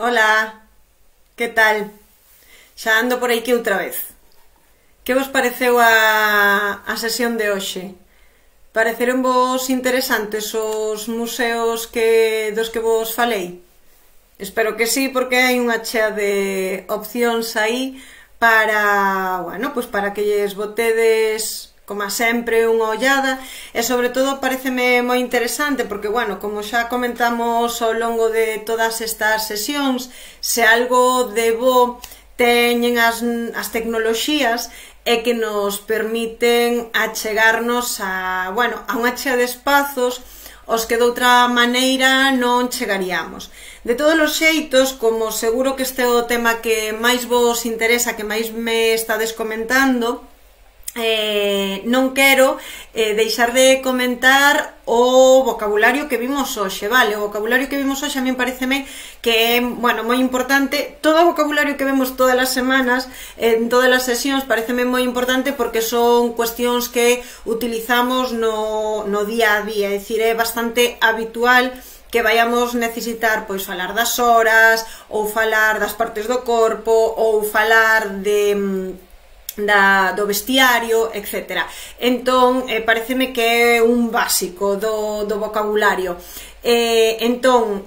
Ola, que tal? Xa ando por aquí outra vez. Que vos pareceu a sesión de hoxe? Pareceron vos interesantes os museos dos que vos falei? Espero que sí, porque hai unha chea de opcións aí para, bueno, pois para que lles botedes, como sempre, unha ollada, e sobre todo pareceme moi interesante porque, bueno, como xa comentamos ao longo de todas estas sesións, se algo de bo teñen as tecnoloxías é que nos permiten achegarnos a, bueno, a unha chea de espazos os que de outra maneira non chegaríamos. De todos os xeitos, como seguro que este é o tema que máis vos interesa, que máis me estades comentando, non quero deixar de comentar o vocabulario que vimos hoxe, vale? O vocabulario que vimos hoxe a mí pareceme que é, bueno, moi importante. Todo o vocabulario que vemos todas as semanas, en todas as sesións, pareceme moi importante porque son cuestións que utilizamos no día a día, é dicir, é bastante habitual que vayamos necesitar, pois, falar das horas, ou falar das partes do corpo, ou falar do vestiario, etc. Entón, pareceme que é un básico do vocabulario. Entón,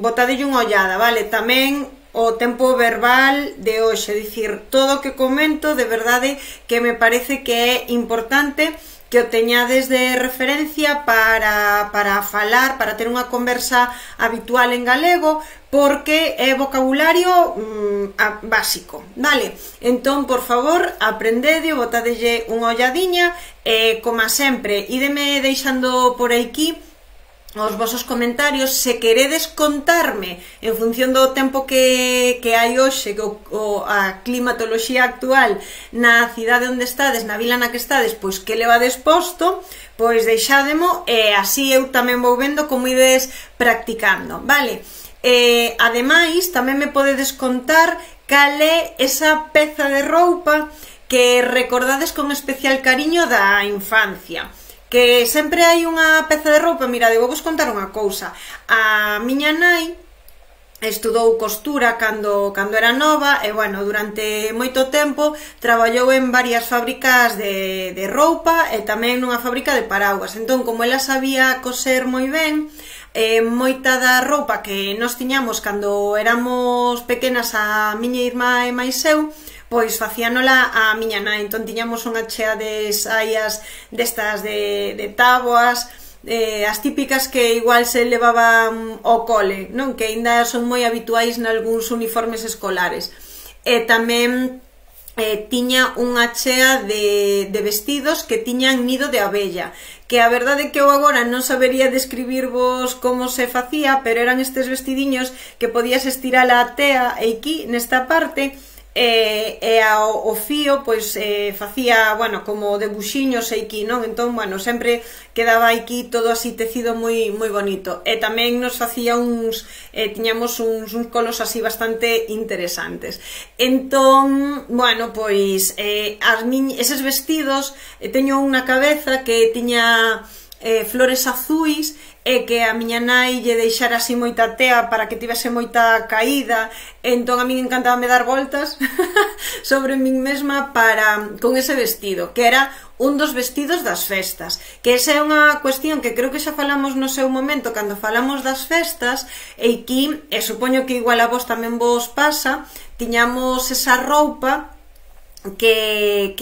botadelle unha ollada, vale? Tamén o tempo verbal de hoxe, é dicir, todo o que comento, de verdade, que me parece que é importante que o teñades de referencia para falar, para ter unha conversa habitual en galego, porque é vocabulario básico, vale? Entón, por favor, aprendedio, botadelle unha olladiña, como sempre, ideme deixando por aquí os vosos comentarios, se queredes contarme en función do tempo que hai hoxe, a climatoloxía actual na cidade onde estades, na vila na que estades, pois que levades posto, pois deixádemo, e así eu tamén vou vendo como ides practicando, vale? Ademais, tamén me podedes contar cal é esa peza de roupa que recordades con especial cariño da infancia. Que sempre hai unha peza de roupa, mirade, vou vos contar unha cousa. A miña nai estudou costura cando era nova e, bueno, durante moito tempo traballou en varias fábricas de roupa e tamén nunha fábrica de paraugas. Entón, como ela sabía coser moi ben, moita da roupa que nós tiñamos cando éramos pequenas, a miña irmá e máis eu, pois facíanola a miña nai. Entón tiñamos unha chea de saias destas de táboas, as típicas que igual se levaban ao cole, non? Que ainda son moi habituais nalgúns uniformes escolares. E tamén tiña unha chea de vestidos que tiñan nido de abella, que a verdade é que eu agora non sabería describirvos como se facía, pero eran estes vestidiños que podías estirar a tea e aquí, nesta parte, e ao fío, pois, facía, bueno, como debuxiños aquí, non? Entón, bueno, sempre quedaba aquí todo así tecido moi bonito. E tamén nos facía tiñamos uns colos así bastante interesantes. Entón, bueno, pois, eses vestidos, teño unha cabeza que tiña flores azuis, e que a miña nai lle deixara así moita tea para que tivese moita caída. Entón a min encantábame dar voltas sobre min mesma con ese vestido, que era un dos vestidos das festas, que esa é unha cuestión que creo que xa falamos no seu momento cando falamos das festas, e aquí, e supoño que igual a vos tamén vos pasa, tiñamos esa roupa que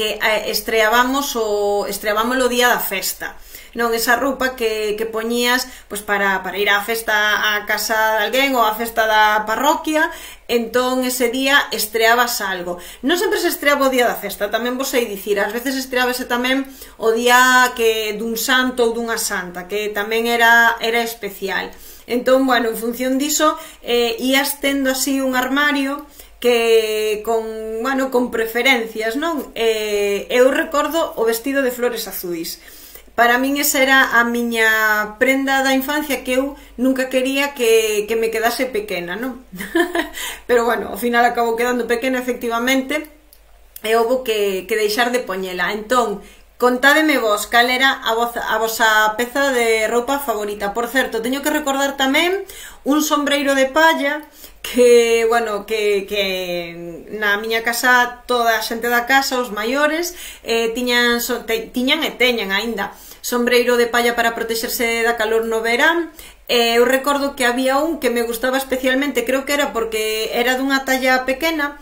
estreábamos o día da festa, non? Esa roupa que poñías, pois, para ir á festa á casa de alguén ou á festa da parroquia. Entón ese día estreabas algo. Non sempre se estreaba o día da festa, tamén vos sei dicir, ás veces estreábase tamén o día dun santo ou dunha santa, que tamén era especial. Entón, bueno, en función diso, ías tendo así un armario con preferencias, non? Eu recordo o vestido de flores azuis. Para min esa era a miña prenda da infancia, que eu nunca quería que me quedase pequena, non? Pero, bueno, ao final acabou quedando pequena, efectivamente, e houbo que deixar de poñela. Entón, Contádeme vos cal era a vosa peza de roupa favorita. Por certo, teño que recordar tamén un sombreiro de palla que, bueno, que na miña casa toda a xente da casa, os maiores, tiñan e teñen aínda sombreiro de palla para protexerse da calor no verán. Eu recordo que había un que me gustaba especialmente, creo que era porque era dunha talla pequena,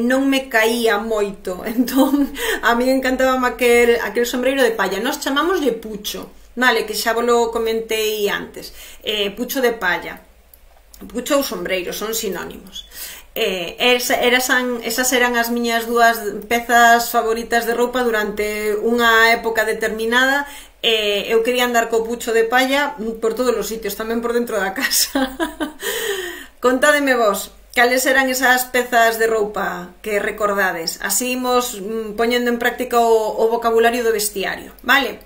non me caía moito, entón a mí encantaba aquel sombreiro de palla. Nós chamámoslle pucho, vale, que xa vos lo comentei antes, pucho de palla, pucho ou sombreiro, son sinónimos. Esas eran as miñas dúas pezas favoritas de roupa durante unha época determinada. Eu quería andar co pucho de palla por todos os sitios, tamén por dentro da casa. Contádeme vos cales eran esas pezas de roupa que recordades. Así imos poñendo en práctica o vocabulario do vestiario, vale?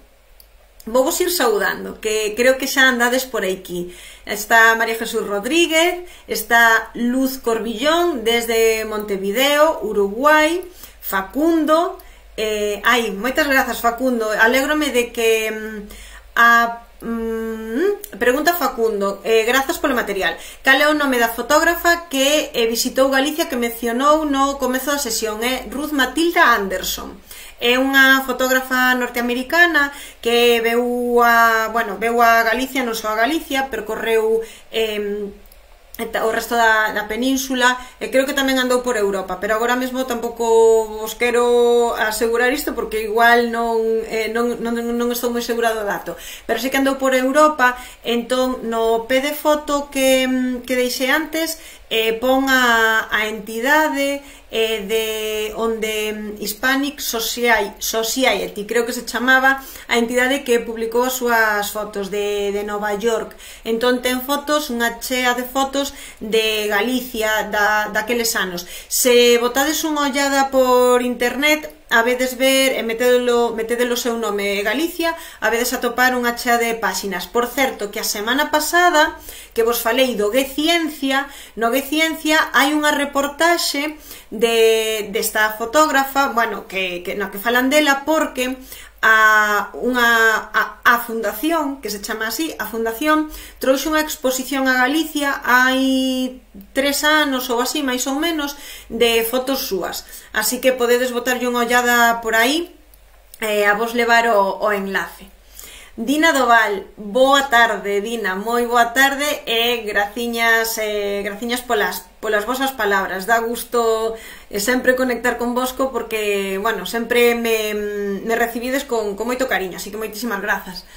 Vou vos ir saudando, que creo que xa andades por aquí. Está María Jesús Rodríguez, está Luz Corbillón desde Montevideo, Uruguai, Facundo. Moitas grazas, Facundo. Alégrome de que pregunta Facundo, grazas polo material. Cal é o nome da fotógrafa que visitou Galicia que mencionou no comezo da sesión? É Ruth Matilda Anderson. É unha fotógrafa norteamericana que veu a Galicia, non só a Galicia, percorreu o resto da península, e creo que tamén andou por Europa, pero agora mesmo tampouco vos quero asegurar isto porque igual non estou moi segura do dato, pero sei que andou por Europa. Entón no pé de foto que deixei antes pon a entidade de onde Hispanic Society, creo que se chamaba a entidade que publicou as súas fotos de Nova York. Entón ten fotos, unha chea de fotos de Galicia daqueles anos. Se botades unha ollada por internet, habedes ver e metedelo seu nome Galicia, habedes atopar unha chea de páxinas. Por certo, que a semana pasada que vos falei do Gueciencia, no Gueciencia hai unha reportaxe desta fotógrafa, bueno, que falan dela porque a fundación, que se chama así, a fundación trouxe unha exposición a Galicia hai 3 anos ou así, máis ou menos, de fotos súas, así que podedes botarlle unha ollada por aí, a vos levar o enlace. Dina Doval, boa tarde, Dina, moi boa tarde e graciñas polas vosas palabras. Dá gusto sempre conectar con vosco porque, bueno, sempre me recibides con moito cariño, así que moitísimas grazas.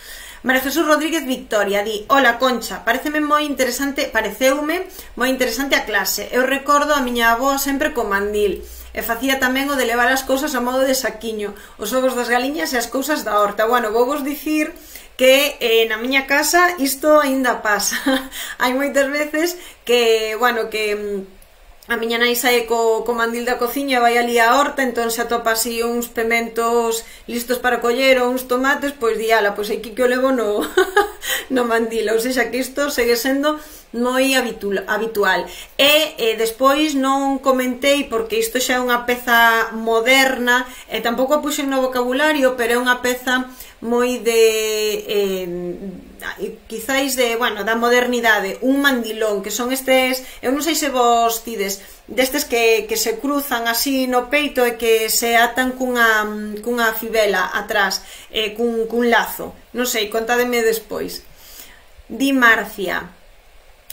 María Jesús Rodríguez Victoria di: hola Concha, pareceume moi interesante a clase. Eu recordo a miña avó sempre con mandil e facía tamén o de levar as cousas a modo de saquiño, os ovos das galiñas e as cousas da horta. Bueno, vou vos dicir que na miña casa isto aínda pasa. Hai moitas veces que, bueno, que a miña nai sae co mandil da cociña, vai ali á horta, entón se atopa así uns pementos listos para coller ou uns tomates, pois di, ala, pois aquí que o levo no mandil. Ou seja, que isto segue sendo moi habitual. E despois non comentei porque isto xa é unha peza moderna e tampouco a puxen no vocabulario, pero é unha peza moi quizáis da modernidade, un mandilón, que son estes, eu non sei se vos tides, destes que se cruzan así no peito e que se atan cunha fibela atrás, cun lazo, non sei, contádeme despois. Di Marcia: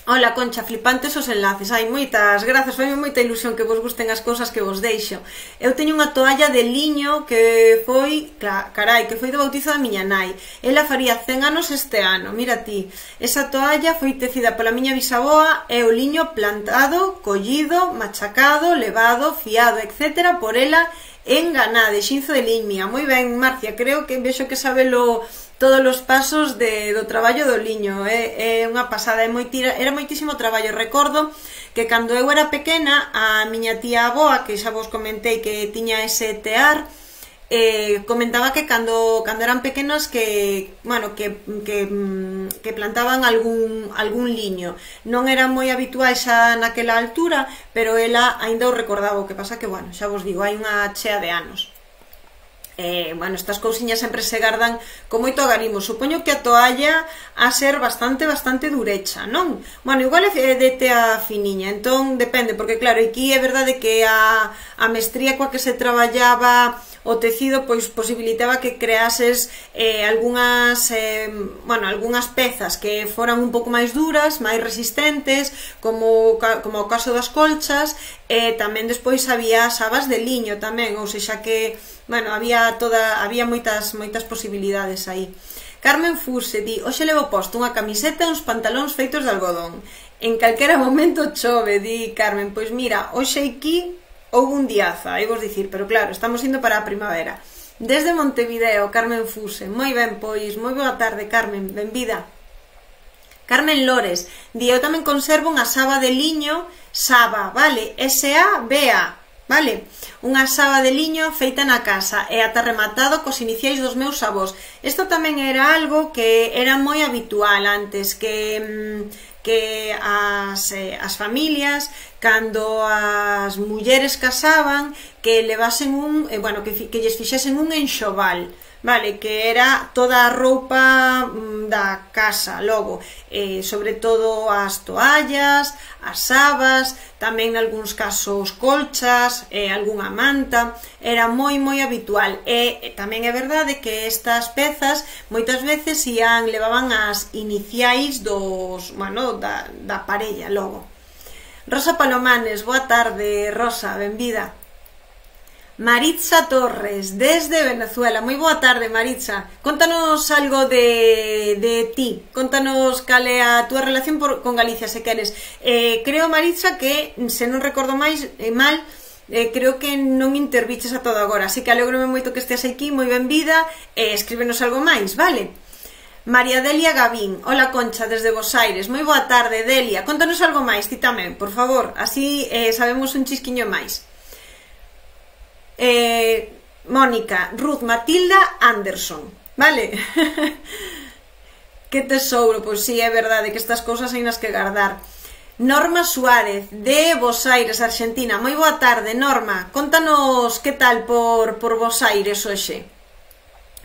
hola Concha, flipantes os enlaces. Hai moitas grazas, foi moita ilusión que vos gusten as cousas que vos deixo. Eu teño unha toalla de liño que foi, que foi do bautizo da miña nai. Ela faría 100 anos este ano, mira ti. Esa toalla foi tecida pola miña bisaboa e o liño plantado, collido, machacado, levado, fiado, etc. por ela en Ganade, Xinzo de Limia. Moi ben, Marcia, creo que vexo que sabelo todos os pasos do traballo do liño. É unha pasada, era moitísimo traballo. Recordo que cando eu era pequena, a miña tía aboa, que xa vos comentei que tiña ese tear, comentaba que cando eran pequenas que plantaban algún liño. Non era moi habitual xa naquela altura, pero ela aínda o recordaba. O que pasa que, bueno, xa vos digo, hai unha chea de anos. bueno, estas cousiñas sempre se gardan con moito agarimo. Supoño que a toalla a ser bastante durecha, non? Bueno, igual é de tea finiña, entón depende, porque claro, aquí é verdade que a mestría coa que se traballaba o tecido pois posibilitaba que creases algunhas pezas que foran un pouco máis duras, máis resistentes, como o caso das colchas, e tamén despois había sabas de liño tamén, ou seja que, bueno, había moitas posibilidades aí. Carmen Fuse di: hoxe levo posto unha camiseta e uns pantalóns feitos de algodón. En calquera momento chove, di Carmen. Pois mira, hoxe aquí houve un diaza, hai vos dicir, pero claro, estamos indo para a primavera. Desde Montevideo, Carmen Fuse. Moi ben, pois, moi boa tarde, Carmen, benvida. Carmen Lores di: eu tamén conservo unha saba de liño, saba, vale, S-A-B-A, vale? Unha saba de liño feita na casa e ata rematado cos iniciais dos meus avós. Isto tamén era algo que era moi habitual antes, que as familias, cando as mulleres casaban, que levasen que lles fixesen un enxoval, vale, que era toda a roupa da casa, logo, sobre todo as toallas, as sabas, tamén nalgúns casos colchas, algunha manta, era moi habitual. E tamén é verdade que estas pezas moitas veces levaban as iniciais da parella, logo. Rosa Palomanes, boa tarde, Rosa, benvida. Maritza Torres, desde Venezuela. Moi boa tarde, Maritza. Contanos algo de ti. Contanos cal é a túa relación con Galicia, se queres. Creo, Maritza, que, se non recordo mal, creo que non interviches a todo agora. Así que alegrome moito que estés aquí, moi benvida. Escríbenos algo máis, vale? María Delia Gavín, hola Concha, desde Bos Aires. Moi boa tarde, Delia. Contanos algo máis, ti tamén, por favor. Así sabemos un chisquiño máis. Mónica, Ruth Matilda Anderson, vale? Que tesouro, pois sí, é verdade que estas cousas hai nas que guardar. Norma Suárez, de Bos Aires, Argentina. Moi boa tarde, Norma. Contanos que tal por Bos Aires hoxe.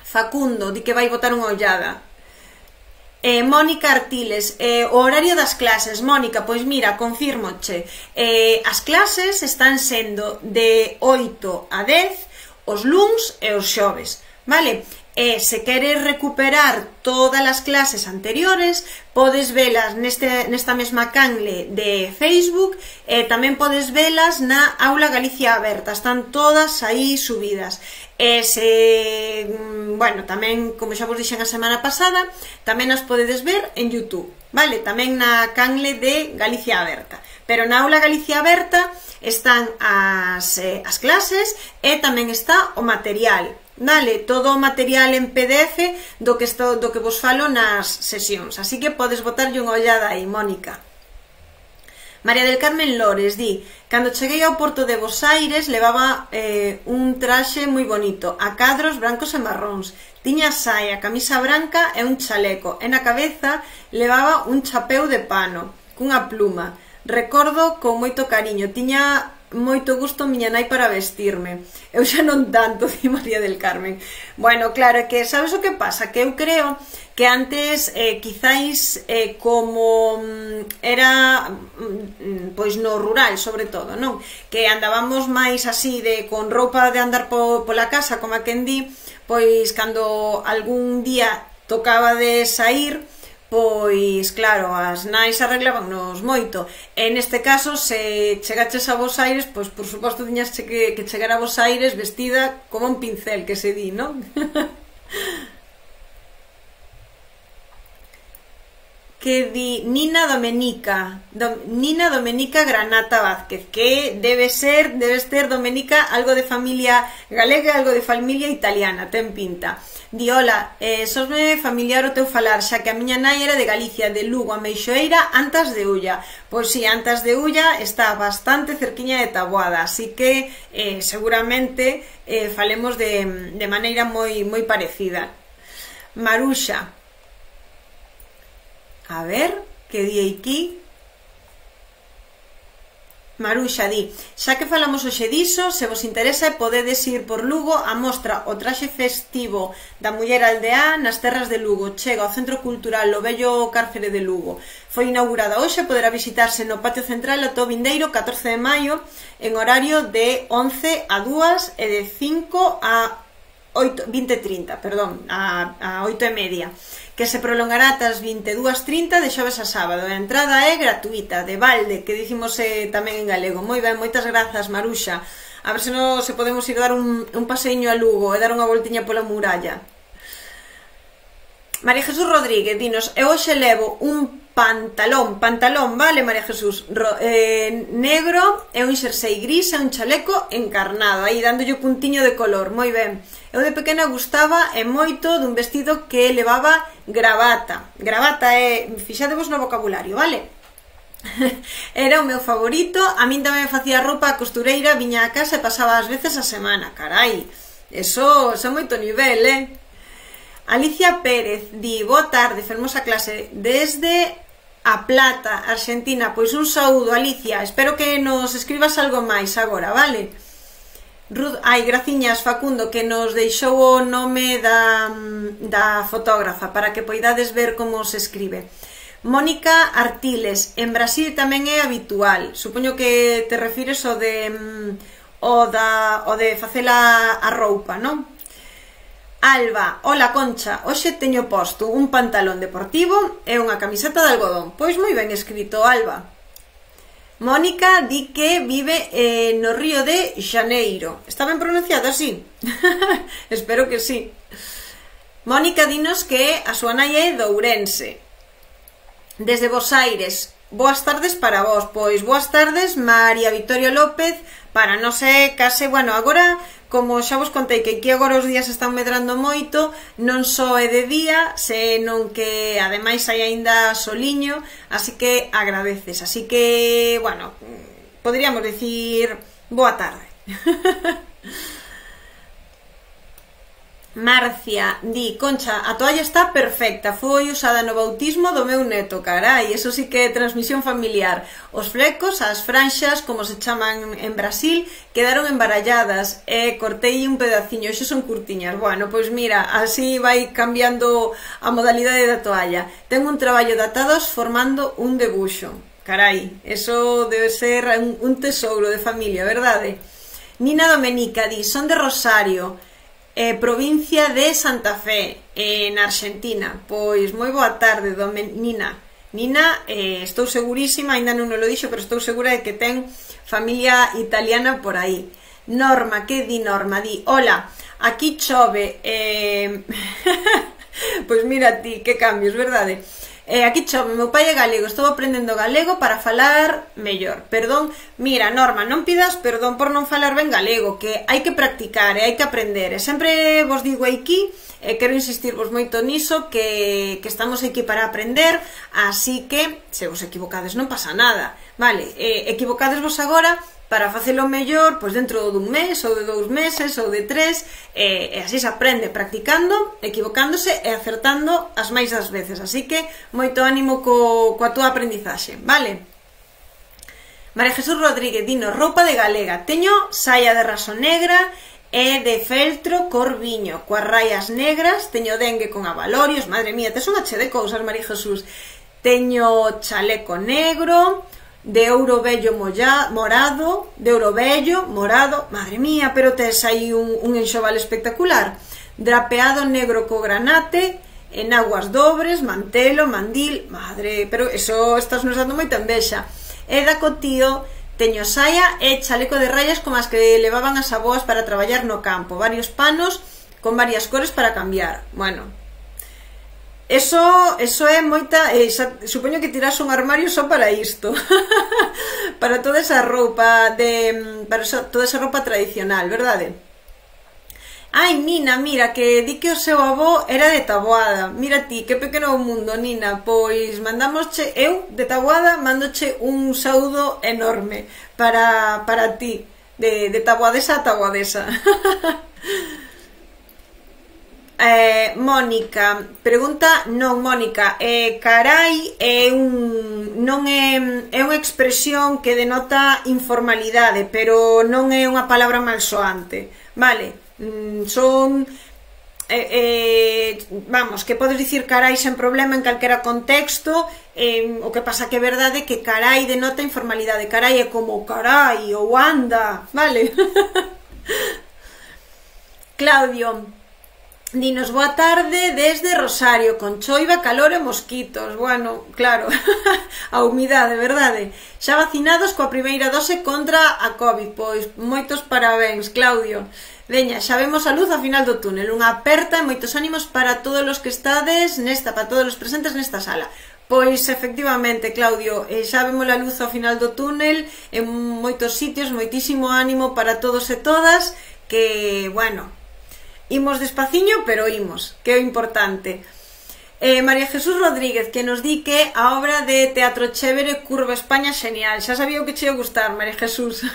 Facundo, di que vai botar unha ollada. Mónica Artiles, o horario das clases. Mónica, pois mira, confirmoche, as clases están sendo de 8 a 10 os luns e os xoves, vale? Se queres recuperar todas as clases anteriores, podes velas nesta mesma canle de Facebook, e tamén podes velas na Aula Galicia Aberta, están todas aí subidas. Bueno, tamén, como xa vos dixen a semana pasada, tamén as podedes ver en YouTube, vale? Tamén na canle de Galicia Aberta. Pero na Aula Galicia Aberta están as clases e tamén está o material, vale? Todo o material en PDF do que vos falo nas sesións. Así que podes botarlle unha ollada aí, Mónica. María del Carmen Lores di: cando cheguei ao porto de Bos Aires levaba un traxe moi bonito, a cadros brancos e marróns, tiña saia, camisa branca e un chaleco, e na cabeza levaba un chapeu de pano cunha pluma. Recordo con moito cariño, tiña moito gusto miña nai para vestirme. Eu xa non tanto, di María del Carmen. Bueno, claro, que sabes o que pasa? Que eu creo que antes, quizáis, como era pois no rural, sobre todo, non? Que andábamos máis así, con roupa de andar pola casa, como a quen di, pois cando algún día tocaba de sair, pois claro, as nais arreglábanos moito. E neste caso, se chegaches a Bos Aires, pois por suposto tiñas que chegar a Bos Aires vestida como un pincel, que se di, non? Que di Nina Domenica Granata Vázquez, que debe ser Domenica, algo de familia galega, algo de familia italiana, ten pinta. Di: hola, sosme familiar o teu falar, xa que a miña nai era de Galicia, de Lugo, a Meixoeira, Antas de Ulla. Pois si, Antas de Ulla está bastante cerquiña de Taboada, así que seguramente falemos de maneira moi parecida. Maruxa, a ver, que di aquí? Maruxa di, xa que falamos hoxe diso, se vos interesa podedes ir por Lugo a mostra o traxe festivo da muller aldea nas terras de Lugo. Chega ao Centro Cultural o Vello Cárcere de Lugo. Foi inaugurada hoxe, poderá visitarse no patio central ata o vindeiro 14 de maio en horario de 11 a 2 e de 5 a 20:30, perdón, a 8:30, que se prolongará ata as 22:30 de xoves a sábado. A entrada é gratuita, de balde, que dicimos tamén en galego. Moi ben, moitas grazas, Maruxa. A ver se nos se podemos ir dar un paseiño a Lugo e dar unha voltiña pola muralla. María Jesús Rodríguez, dinos, eu hoxe levo un pantalón, vale, María Jesús, negro, e un xersei gris e un chaleco encarnado, aí dándolle puntiño de color, moi ben. Eu de pequena gustaba e moito dun vestido que levaba gravata. Gravata é, fixadevos no vocabulario, vale? Era o meu favorito. A min tamén me facía roupa a costureira, viña a casa e pasaba as veces a semana. Carai, eso é moito nivel, Alicia Pérez di, boa tarde, fermosa clase desde A Plata, Argentina. Pois un saúdo, Alicia, espero que nos escribas algo máis agora, vale? Graciñas, Facundo, que nos deixou o nome da fotógrafa para que poidades ver como se escribe. Mónica Artiles, en Brasil tamén é habitual, supoño que te refires o de facela a roupa, non? Alba, hola Concha, hoxe teño posto un pantalón deportivo e unha camiseta de algodón. Pois moi ben escrito, Alba. Mónica di que vive no Río de Xaneiro. Está ben pronunciado así? Espero que sí. Mónica dinos que a súa nai é de Ourense. Desde Bos Aires, boas tardes para vos. Pois boas tardes, María Victoria López. Para non se case, bueno, agora, como xa vos contei que aquí agora os días están medrando moito, non só é de día, senón que ademais hai aínda soliño, así que agradeces. Así que, bueno, poderíamos decir boa tarde. Marcia di, Concha, a toalla está perfecta, foi usada no bautismo do meu neto, carai, eso sí que é transmisión familiar. Os flecos, as franxas, como se chaman en Brasil, quedaron embaralladas e cortei un pedaciño, xo son curtiñas. Bueno, pois mira, así vai cambiando a modalidade da toalla. Ten un traballo de atados formando un debuxo. Carai, eso debe ser un tesouro de familia, verdade? Nina Domenica di, son de Rosario, provincia de Santa Fe, na Argentina. Pois moi boa tarde, Nina. Nina, estou segurísima, ainda non lo dixo, pero estou segura de que ten familia italiana por aí. Norma, que di Norma? Di, hola, aquí chove. Pois mira ti, que cambios, verdade? Aquí chove, meu pai é galego, estou aprendendo galego para falar mellor. Perdón, mira, Norma, non pidas perdón por non falar ben galego, que hai que practicar e hai que aprender. E sempre vos digo aquí, quero insistirvos moito niso, que estamos aquí para aprender, así que, se vos equivocades non pasa nada, vale? Equivocadesvos agora para facelo mellor, pois dentro dun mes, ou de 2 meses, ou de 3, e así se aprende, practicando, equivocándose e acertando as máis das veces. Así que, moito ánimo coa túa aprendizaxe, vale? María Jesús Rodríguez, dino, roupa de galega. Teño saia de raso negra e de feltro cor viño, coas raias negras, teño dengue con abalorios, madre mía, tes unha che de cousas, María Jesús. Teño chaleco negro, de ouro vello morado, madre mía, pero tes aí un enxoval espectacular. Drapeado negro co granate, en aguas dobres, mantelo, mandil, madre, pero eso estás nos dando moita envexa. E da cotío, teño saia e chaleco de rayas como as que levaban as aboas para traballar no campo, varios panos con varias cores para cambiar. Bueno, Eso é moita... supoño que tiras un armario só para isto. Para toda esa roupa toda esa roupa tradicional, verdade? Ai, Nina, mira, que di que o seu avó era de Taboada. Mira ti, que pequeno o mundo, Nina. Pois mandamosche, eu de Taboada mandoche un saúdo enorme para ti, de taboadesa a taboadesa. Mónica pregunta, non, Mónica, carai non é unha expresión que denota informalidade, pero non é unha palabra malsoante, vale? Son vamos, que podes dicir carai sen problema en calquera contexto. O que pasa que é verdade que carai denota informalidade, carai é como carai ou anda, vale? Claudio dinos boa tarde desde Rosario, con choiva, calor e mosquitos. Bueno, claro, a humidade, verdade? Xa vacinados coa primeira dose contra a COVID? Pois moitos parabéns, Claudio. Veña, xa vemos a luz ao final do túnel. Unha aperta e moitos ánimos para todos os que estades nesta, para todos os presentes nesta sala. Pois efectivamente, Claudio, xa vemos a luz ao final do túnel en moitos sitios, moitísimo ánimo para todos e todas, que, bueno, imos despaciño, pero imos, que é o importante. María Jesús Rodríguez, que nos di que a obra de Teatro Chévere Curva España genial. Xa sabía o que che ia gustar, María Jesús.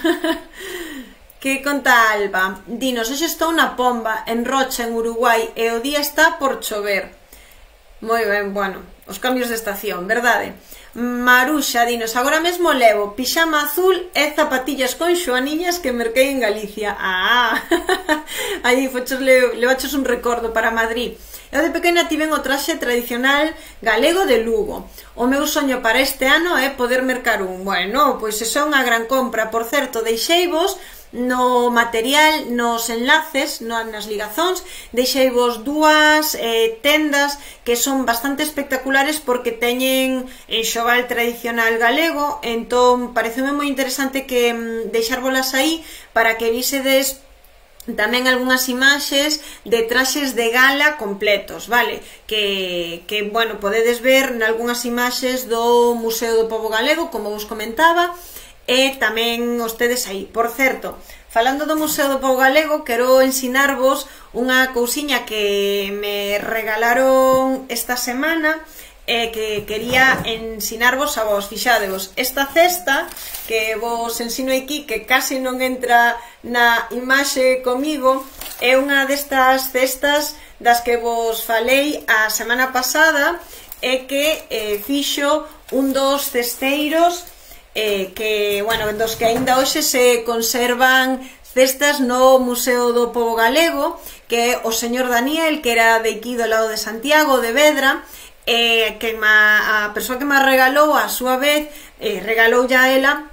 Que conta Alba? Dinos, hoxe estou na Pomba, en Rocha, en Uruguai, e o día está por chover. Moi ben, bueno, os cambios de estación, verdade? Maruxa, dinos, agora mesmo levo pixama azul e zapatillas con xoaniñas que merquei en Galicia. Aí levaches un recordo para Madrid. Eu de pequena tiven o traxe tradicional galego de Lugo. O meu soño para este ano é poder mercar un. Bueno, pois iso é unha gran compra. Por certo, deixeivos no material, nos enlaces, nas ligazóns, deixeivos dúas tendas que son bastante espectaculares porque teñen enxoval tradicional galego. Entón, pareceme moi interesante que deixárvolas aí para que visedes tamén algunhas imaxes de traxes de gala completos, vale? Que bueno, podedes ver nalgunhas imaxes do Museo do Pobo Galego, como vos comentaba, e tamén os tedes aí. Por certo, falando do Museo do Pobo Galego, quero ensinarvos unha cousiña que me regalaron esta semana e que quería ensinarvos a vos. Fixadevos, esta cesta que vos ensino aquí, que casi non entra na imaxe comigo, é unha destas cestas das que vos falei a semana pasada e que fixo un dos cesteiros que, bueno, dos que aínda hoxe se conservan cestas no Museo do Pobo Galego, que é o señor Daniel, que era de aquí do lado de Santiago, de Vedra, que a persoa que me regalou a súa vez regalou ya ela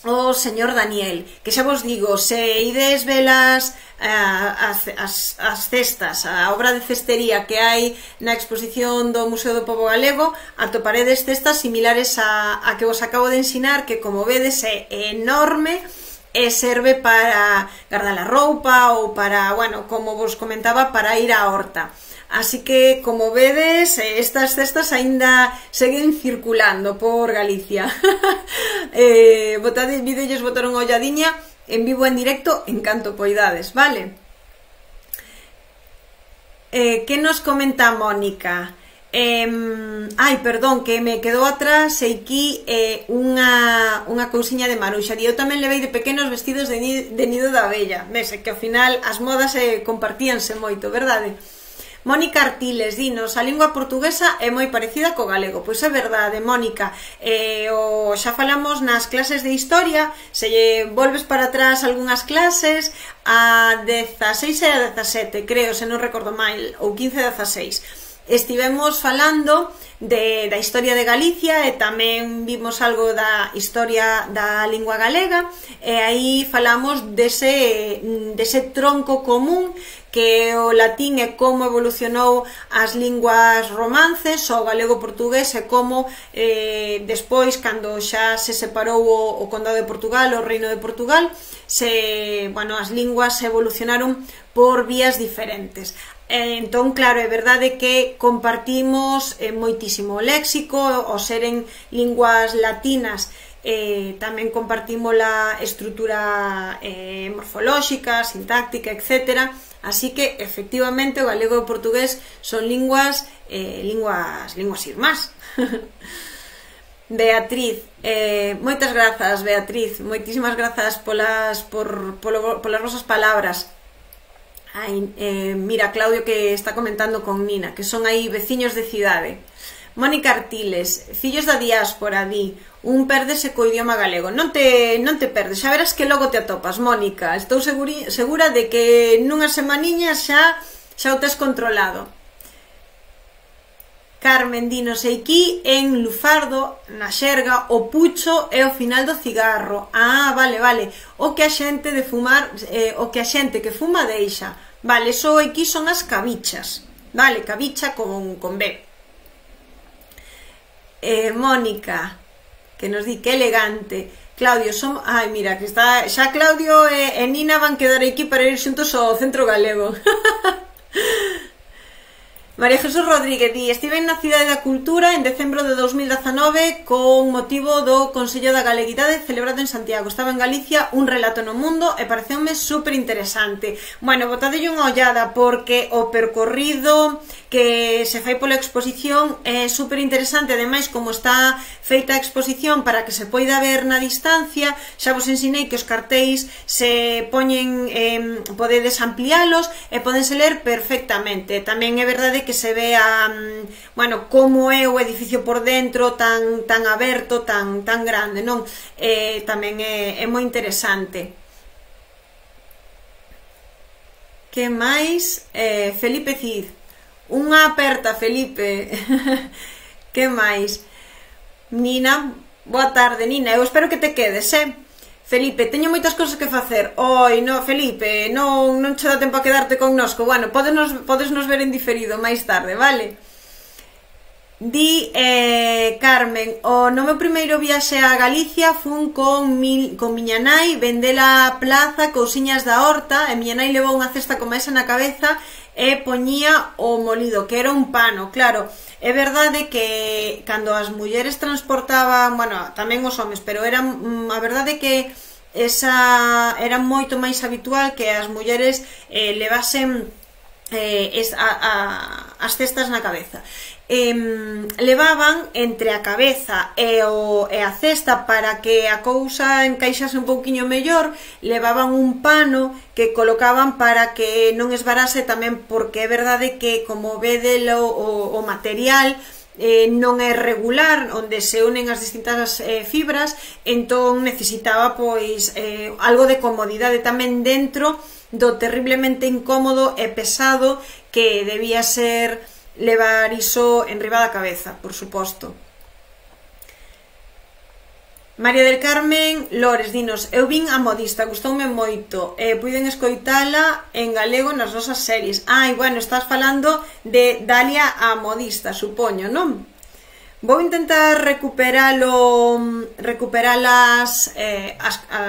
o señor Daniel, que xa vos digo, se ides velas as cestas, a obra de cestería que hai na exposición do Museo do Pobo Galego, atoparedes cestas similares a que vos acabo de ensinar, que como vedes é enorme e serve para guardar a roupa ou para, bueno, como vos comentaba, para ir á horta. Así que, como vedes, estas cestas aínda seguen circulando por Galicia. Botades vídeos, botaron unha olladiña en vivo en directo, en canto poidades, vale? Que nos comenta Mónica? Ai, perdón, que me quedou atrás aquí unha cousiña de Maruxa. Eu tamén levei de pequenos vestidos de nido da abella. Ves, que ao final as modas compartíanse moito, verdade? Mónica Artiles, dinos, a lingua portuguesa é moi parecida co galego. Pois é verdade, Mónica, xa falamos nas clases de historia, se volves para atrás algunhas clases, a 16 e a 17, creo, se non recordo mal, ou 15 e 16, estivemos falando da historia de Galicia e tamén vimos algo da historia da lingua galega, e aí falamos dese tronco común que o latín é como evolucionou as linguas romances, o galego-portugués e como despois, cando xa se separou o Condado de Portugal, o Reino de Portugal, as linguas evolucionaron por vías diferentes. Entón, claro, é verdade que compartimos moitísimo o léxico, o seren linguas latinas, tamén compartimos a estrutura morfolóxica, sintáctica, etc. Así que, efectivamente, o galego e o portugués son linguas irmás. Beatriz, moitas grazas, Beatriz, moitísimas grazas polas vosas palabras. Ai, mira, Claudio que está comentando con Nina, que son aí veciños de cidade. Mónica Artiles, fillos da diáspora, di, un pérdese co idioma galego. Non te perdes, xa verás que logo te atopas, Mónica. Estou segura de que nunha semaniña xa o tes controlado. Carmen di, non sei aquí, en Lufardo, na xerga, o pucho é o final do cigarro. Ah, vale, vale. O que a xente de fumar, o que a xente que fuma deixa. Vale, eso aquí son as cabichas. Vale, cabicha con B. Mónica, que nos di que elegante. Claudio, son... Ai, mira, que está... Xa Claudio e Nina van quedar aquí para ir xuntos ao Centro Galego. María Jesús Rodríguez di, estive na Cidade da Cultura en decembro de 2019 con motivo do Consello da Galeguidade celebrado en Santiago. Estaba en Galicia, un relato no mundo e pareceume super interesante. Bueno, botadelle unha ollada porque o percorrido que se fai pola exposición é super interesante. Ademais, como está feita a exposición para que se poida ver na distancia, xa vos ensinei que os cartéis se poñen, podedes ampliálos e podense ler perfectamente. Tamén é verdade que se vea, bueno, como é o edificio por dentro, tan aberto, tan grande, non? Tamén é moi interesante. Que máis? Felipe Cid, unha aperta, Felipe. Que máis? Nina, boa tarde, Nina, eu espero que te quedes, Felipe, teño moitas cousas que facer. Oi, no, Felipe, non che dá tempo a quedarte connosco. Bueno, podesnos ver en diferido máis tarde, vale? Di Carmen, no meu primeiro viaxe a Galicia fun con miña nai, vendela a plaza, cousiñas da horta, e miña nai levou unha cesta como esa na cabeza e poñía o molido, que era un pano, claro. É verdade que cando as mulleres transportaban, bueno, tamén os homes, pero a verdade que era moito máis habitual que as mulleres levasen as cestas na cabeza. Levaban entre a cabeza e a cesta, para que a cousa encaixase un pouquiño mellor, levaban un pano que colocaban para que non esvarase, tamén porque é verdade que, como vedelo, o material non é regular, onde se unen as distintas fibras, entón necesitaba pois algo de comodidade tamén dentro do terriblemente incómodo e pesado que debía ser levar iso enriba da cabeza, por suposto. María del Carmen Lores dinos, eu vin a Modista, gustoume moito, puiden escoitala en galego nas nosas series. Ai, bueno, estás falando de Dalia a Modista, supoño, non? Vou intentar recuperar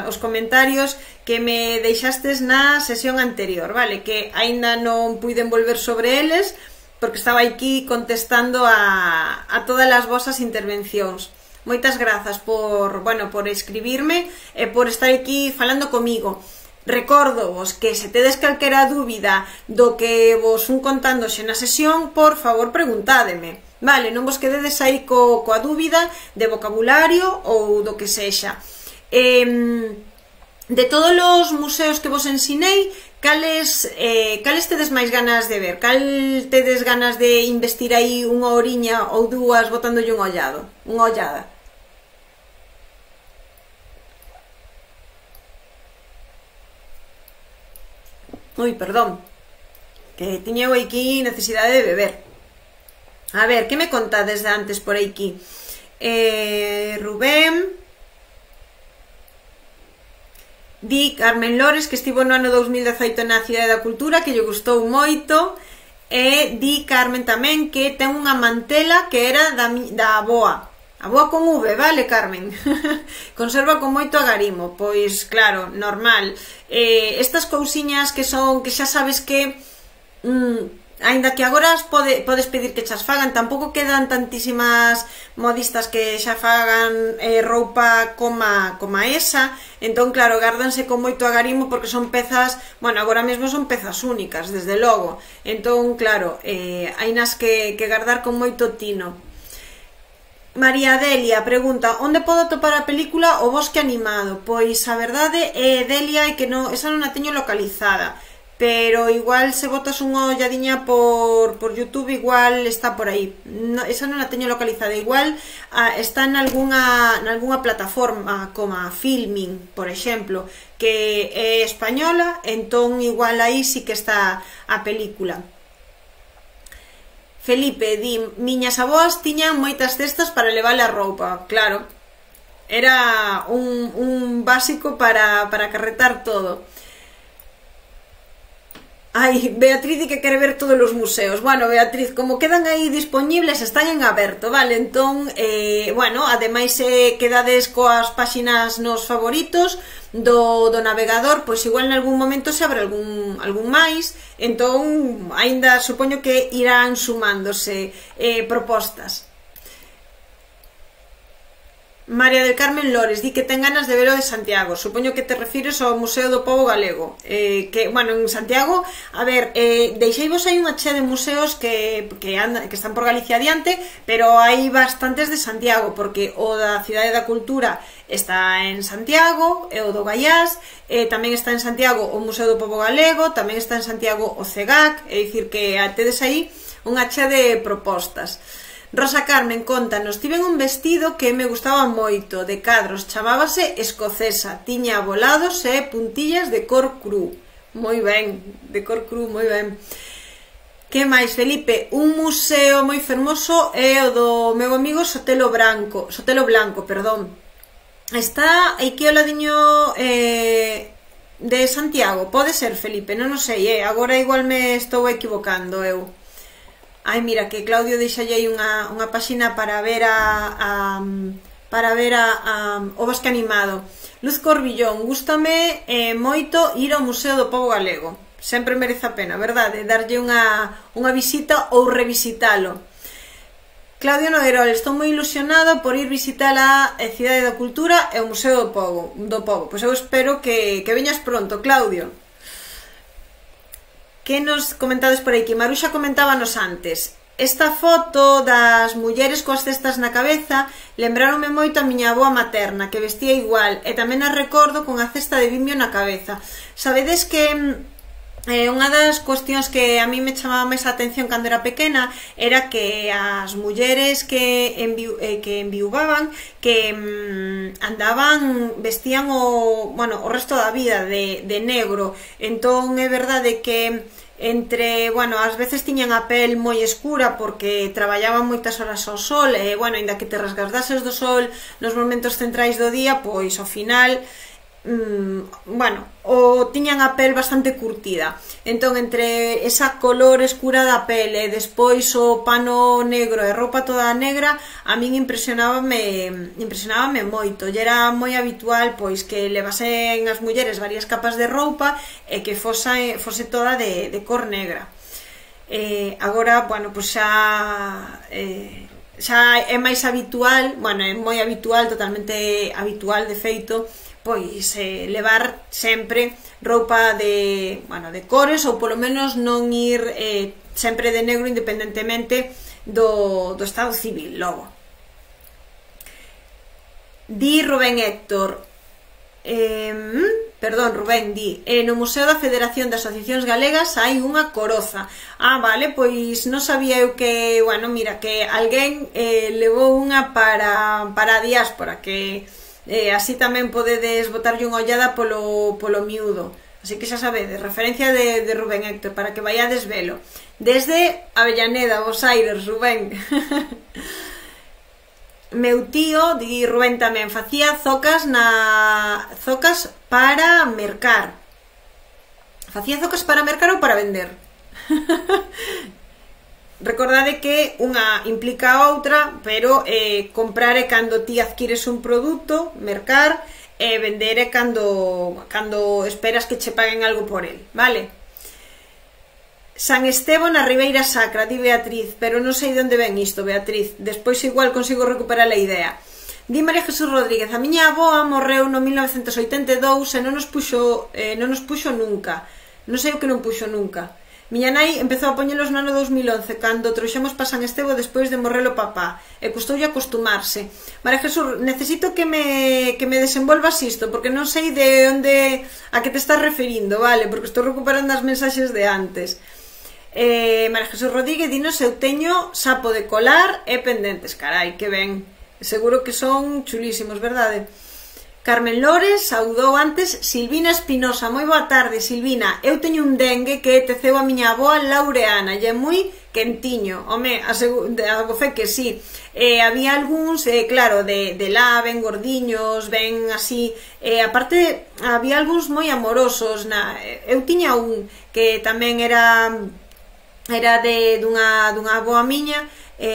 os comentarios que me deixastes na sesión anterior, vale? Que aínda non puiden volver sobre eles, porque estaba aquí contestando a todas as vosas intervencións. Moitas grazas por escribirme e por estar aquí falando comigo. Recórdovos que se tedes calquera dúbida do que vos fun contando xe na sesión, por favor preguntádeme, vale? Non vos quededes aí coa dúbida de vocabulario ou do que sexa. De todos os museos que vos ensinei, cales tedes máis ganas de ver? Cal tedes ganas de investir aí unha horiña ou dúas botándolle unha ollada? Ui, perdón, que tiña eu aquí necesidade de beber. A ver, que me contades de antes por aquí? Rubén di Carmen Lores que estivo no ano 2018 na Cidade da Cultura, que lle gustou moito. E di Carmen tamén que ten unha mantela que era da avoa. Avoa con V, vale, Carmen? Conserva con moito agarimo. Pois, claro, normal. Estas cousiñas que xa sabes que aínda que agora podes pedir que xas fagan, tampouco quedan tantísimas modistas que xa fagan roupa coma esa, entón claro, gárdanse con moito agarimo porque son pezas, bueno, agora mesmo son pezas únicas, desde logo, entón claro, hainas que gardar con moito tino. María Delia pregunta, onde podo atopar a película O Bosque Animado? Pois a verdade, Delia, é que esa non a teño localizada, pero igual se botas unha olladiña por YouTube, igual está por aí. Esa non a teño localizada, igual está nalgúnha plataforma como a Filmin, por exemplo, que é española, entón igual aí sí que está a película. Felipe di, miñas avoas tiñan moitas cestas para levarle a roupa. Claro, era un básico para carretar todo. Ai, Beatriz di que quere ver todos os museos. Bueno, Beatriz, como quedan aí disponibles, están en aberto, vale? Entón, bueno, ademais quedades coas páxinas nos favoritos do navegador, pois igual en algún momento se abre algún máis, entón, aínda supoño que irán sumándose propostas. María del Carmen Lores di que ten ganas de ver o de Santiago. Supoño que te refires ao Museo do Pobo Galego, que, bueno, en Santiago, a ver, deixeivos aí unha chea de museos que están por Galicia adiante, pero hai bastantes de Santiago, porque o da Cidade da Cultura está en Santiago, e o do Gaiás, tamén está en Santiago o Museo do Pobo Galego, tamén está en Santiago o CEGAC, é dicir que tedes aí unha chea de propostas. Rosa Carmen, contanos, tiven un vestido que me gustaba moito, de cadros, chamábase escocesa, tiña volados e puntillas de cor cru. Moi ben, de cor cru, moi ben. Que máis, Felipe? Un museo moi fermoso é o do meu amigo Sotelo Blanco, perdón. Está aquí ao ladiño de Santiago, pode ser, Felipe, non o sei, agora igual me estou equivocando eu. Ai, mira, que Claudio deixalle aí unha páxina para ver o bosque animado. Luz Corbillón, gústame moito ir ao Museo do Pobo Galego. Sempre merece a pena, verdade? Darlle unha visita ou revisitalo. Claudio Noguerol, estou moi ilusionado por ir visitar a Cidade da Cultura e o Museo do Pobo. Pois eu espero que veñas pronto, Claudio. Que nos comentades por aí? Que Maruxa comentábanos antes. Esta foto das mulleres coas cestas na cabeza lembráronme moito a miña avoa materna, que vestía igual, e tamén a recordo con a cesta de Bimio na cabeza. Sabedes que unha das cuestións que a mí me chamaba máis a atención cando era pequena era que as mulleres que enviuvaban, que andaban, vestían o resto da vida de negro. Entón é verdade que bueno, ás veces tiñan a pel moi escura porque traballaban moitas horas ao sol e, bueno, ainda que te resgardases do sol nos momentos centrais do día, pois ao final bueno, tiñan a pel bastante curtida. Entón, entre esa color escura da pel e despois o pano negro e roupa toda negra, a min impresionábame moito. E era moi habitual pois que levasen as mulleres varias capas de roupa e que fose toda de cor negra. Agora, bueno, pois xa é máis habitual, bueno, é moi habitual, totalmente habitual de feito, pois levar sempre roupa de cores, ou polo menos non ir sempre de negro independentemente do estado civil. Logo di Rubén Héctor, perdón, Rubén di, no Museo da Federación de Asociacións Galegas hai unha coroza. Vale, pois non sabía eu que, bueno, mira, que alguén levou unha para a diáspora, que así tamén podedes botarlle unha ollada polo miúdo. Así que xa sabedes, referencia de Rubén Héctor, para que vaiades velo desde Avellaneda, Bos Aires, Rubén. Meu tío, di Rubén tamén, facía zocas para mercar. Facía zocas para mercar ou para vender? Recordade que unha implica a outra, pero comprar é cando ti adquires un produto, mercar, e vender é cando esperas que che paguen algo por el, vale? San Estevo na Ribeira Sacra, di Beatriz, pero non sei de onde ven isto, Beatriz, despois igual consigo recuperar a idea. Di María Jesús Rodríguez, a miña avoa morreu no 1982 e non nos puxo nunca, non sei o que non puxo nunca. Miña nai empezou a poñelos no ano 2011 cando trouxemos pa San Estevo despois de morrer o papá e custoulle acostumarse. María Jesús, necesito que me desenvolvas isto porque non sei de onde a que te estás referindo, vale? Porque estou recuperando as mensaxes de antes. María Jesús Rodríguez dinos: eu teño sapo de colar e pendentes. Carai, que ben, seguro que son chulísimos, verdade? Carmen Lores saudou antes Silvina Espinosa. Moi boa tarde, Silvina. Eu teño un dengue que teceu a miña avoa Laureana e é moi quentiño. Home, a fe que sí. Había algúns, claro, de lá, ben gordiños, ben así. Aparte, había algúns moi amorosos. Eu tiña un que tamén era dunha avoa miña.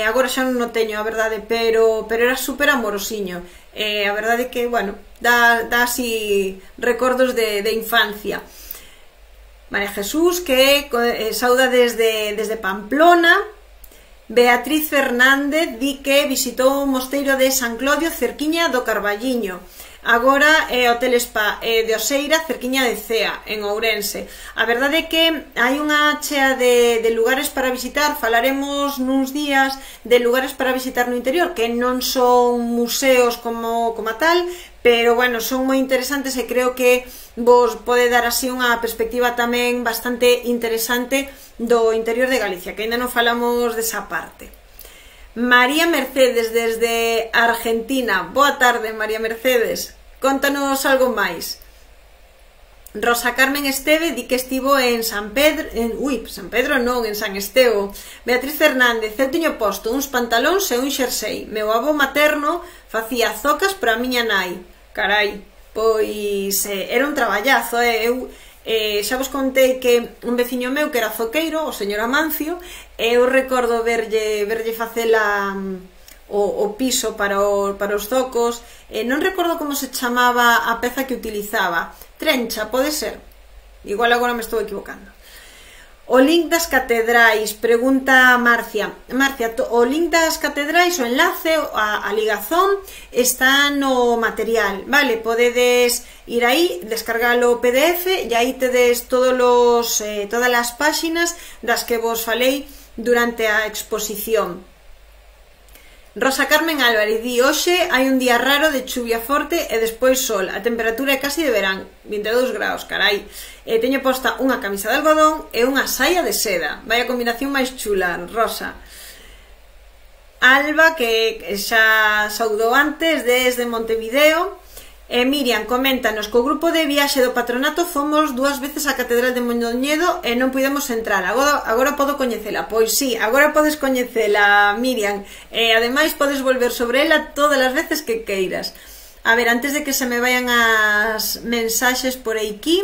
Agora xa non o teño, a verdade, pero era super amorosiño. A verdade que, bueno, dá así recordos de infancia. María Jesús, que sauda desde Pamplona. Beatriz Fernández di que visitou o mosteiro de San Clodio cerquiña do Carballiño. Agora é Hotel Spa de Oseira, cerquiña de Cea, en Ourense. A verdade é que hai unha chea de lugares para visitar. Falaremos nuns días de lugares para visitar no interior, que non son museos como tal, pero, bueno, son moi interesantes e creo que vos pode dar así unha perspectiva tamén bastante interesante do interior de Galicia, que ainda non falamos desa parte. María Mercedes desde Argentina. Boa tarde, María Mercedes. Contanos algo máis. Rosa Carmen Esteve di que estivo en San Pedro, San Pedro non, en San Estevo. Beatriz Fernández: eu tiño posto uns pantalóns e un xersei. Meu avó materno facía zocas para a miña nai. Carai, pois era un traballazo, eu xa vos contei que un veciño meu que era zoqueiro, o señor Amancio, eu recordo verlle facela o piso para os zocos. Non recordo como se chamaba a peza que utilizaba. Trencha, pode ser? Igual agora me estou equivocando. O link das catedrais, pregunta Marcia. Marcia, o link das catedrais, o enlace, a ligazón, está no material, vale? Podedes ir aí, descargalo o PDF e aí tedes todas as páxinas das que vos falei durante a exposición. Rosa Carmen Álvarez di: hoxe hai un día raro de chuvia forte e despois sol, a temperatura é casi de verán, 22 graus, carai. Teño posta unha camisa de algodón e unha saia de seda. Vai a combinación máis chula, Rosa. Alba, que xa saudou antes desde Montevideo. Miriam, coméntanos que o grupo de viaxe do patronato fomos 2 veces á Catedral de Mondoñedo e non pudemos entrar. Agora podo coñecela. Pois sí, agora podes coñecela, Miriam. Ademais podes volver sobre ela todas as veces que queiras. A ver, antes de que se me vayan as mensaxes por aquí,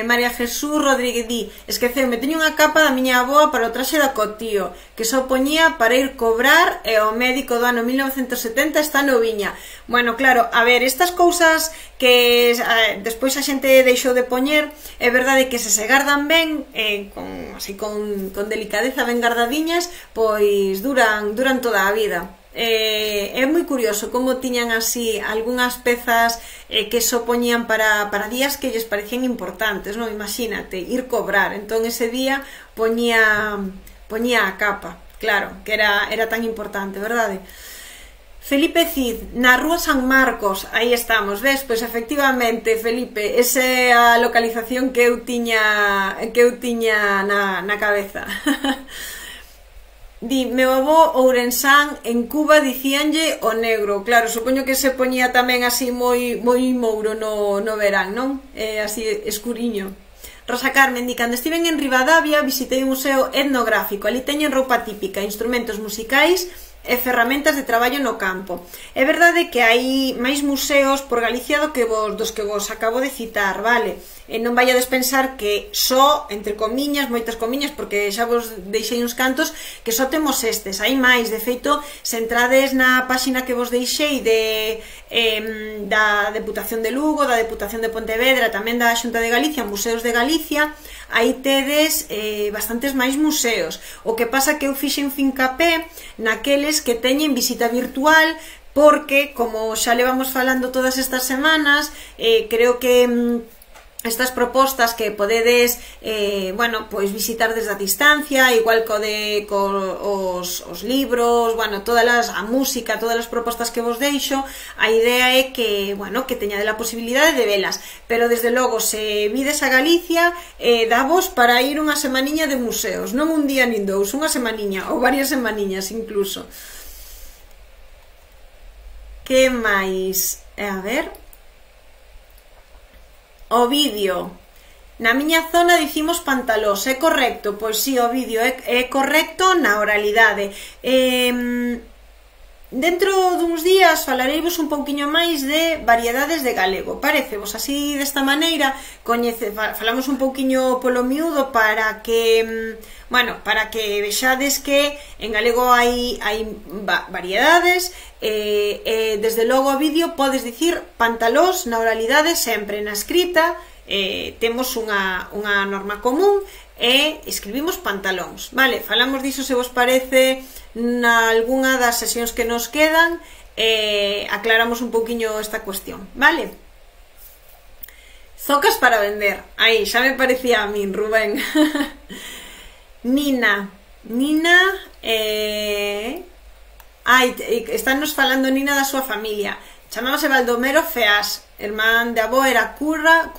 María Jesús Rodríguez di: esqueceume, teño unha capa da miña avoa para o traxe da cotío que só poñía para ir cobrar e o médico do ano 1970 está noviña. Bueno, claro, a ver, estas cousas que despois a xente deixou de poñer, é verdade que se gardan ben, con delicadeza, ben guardadiñas, pois duran toda a vida. É moi curioso como tiñan así algunhas pezas que só poñían para días que lles parecían importantes, non? Imagínate, ir cobrar, entón ese día poñía a capa, claro, que era tan importante, verdade? Felipe Cid, na rúa San Marcos, aí estamos, ves? Pois efectivamente, Felipe, esa é a localización que eu tiña na cabeza. Di: meu avó ourensán en Cuba dicíanlle o negro. Claro, supoño que se poñía tamén así moi mouro no verán, non? Así escuriño. Rosa Carmen di: cando estiven en Ribadavia visitei un museo etnográfico. Ali teñen roupa típica, instrumentos musicais e ferramentas de traballo no campo. É verdade que hai máis museos por Galicia dos que vos acabo de citar, vale? E non vaiades pensar que só, entre comiñas, moitas comiñas, porque xa vos deixei uns cantos, que só temos estes. Hai máis, de feito, se entrades na páxina que vos deixei da Deputación de Lugo, da Deputación de Pontevedra, tamén da Xunta de Galicia, Museos de Galicia, aí tedes bastantes máis museos. O que pasa que eu fixen fincapé naqueles que teñen visita virtual, porque, como xa levamos falando todas estas semanas, creo que estas propostas que podedes bueno, pois visitar desde a distancia, igual os libros, bueno, a música, todas as propostas que vos deixo. A idea é que, bueno, que teñades a posibilidade de velas, pero desde logo, se vides a Galicia, davos para ir unha semaniña de museos, non un día nin dous, unha semaniña, ou varias semaniñas incluso. Que máis? A ver... Ovidio, na miña zona dicimos pantalós, é correcto? Pois si, Ovidio, é correcto na oralidade. Dentro duns días falareivos un pouquiño máis de variedades de galego. Parecevos así, desta maneira, falamos un pouquiño polo miúdo para que, bueno, para que vexades que en galego hai variedades. Desde logo, o vídeo podes dicir pantalós na oralidade sempre, na escrita temos unha norma común e escribimos pantalóns, vale? Falamos diso, se vos parece, nalgúna das sesións que nos quedan, aclaramos un pouquiño esta cuestión, vale? Zocas para vender, aí, xa me parecía a min, Rubén. Nina, estánnos falando, Nina, da súa familia. Chamábase Baldomero Feás, irmán de avó era cura,